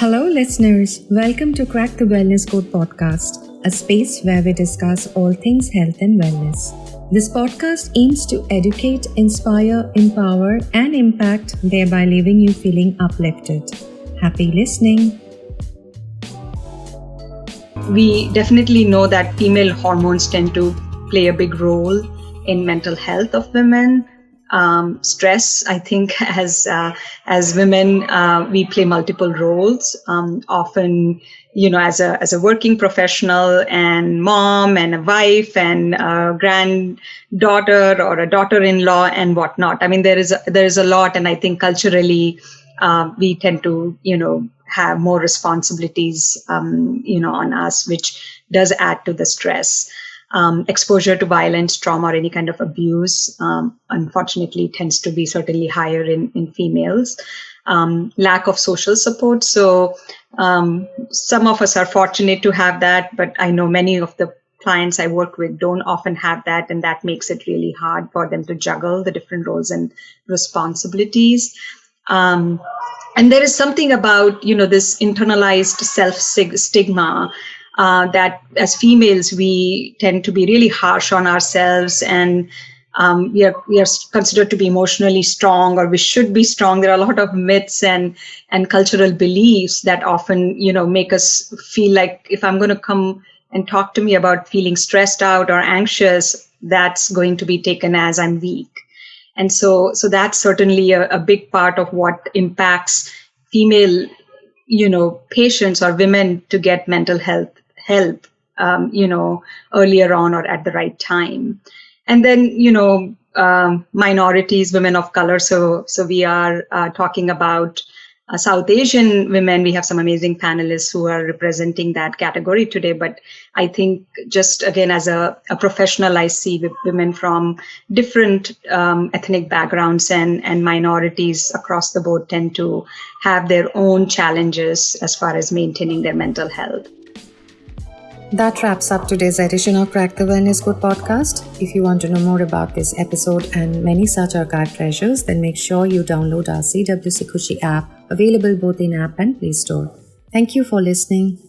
Hello, listeners. Welcome to Crack the Wellness Code podcast, a space where we discuss all things health and wellness. This podcast aims to educate, inspire, empower, and impact, thereby leaving you feeling uplifted. Happy listening. We definitely know that female hormones tend to play a big role in mental health of women. Stress, I think, as women, we play multiple roles. Often, as a working professional and mom and a wife and a granddaughter or a daughter-in-law and whatnot. I mean, there is a lot, and I think culturally, we tend to, have more responsibilities, on us, which does add to the stress. Exposure to violence, trauma, or any kind of abuse, unfortunately, tends to be certainly higher in females. Lack of social support. So some of us are fortunate to have that, but I know many of the clients I work with don't often have that, and that makes it really hard for them to juggle the different roles and responsibilities. And there is something about, this internalized self-stigma that as females, we tend to be really harsh on ourselves, and we are considered to be emotionally strong, or we should be strong. There are a lot of myths and cultural beliefs that often, make us feel like if I'm going to come and talk to me about feeling stressed out or anxious, that's going to be taken as I'm weak. And so that's certainly a big part of what impacts female, patients or women to get mental health help, earlier on or at the right time. And then, minorities, women of color. So we are talking about South Asian women. We have some amazing panelists who are representing that category today. But I think just again, as a professional, I see women from different ethnic backgrounds and minorities across the board tend to have their own challenges as far as maintaining their mental health. That wraps up today's edition of Crack the Wellness Code podcast. If you want to know more about this episode and many such archive treasures, then make sure you download our CWC Kushi app, available both in app and Play Store. Thank you for listening.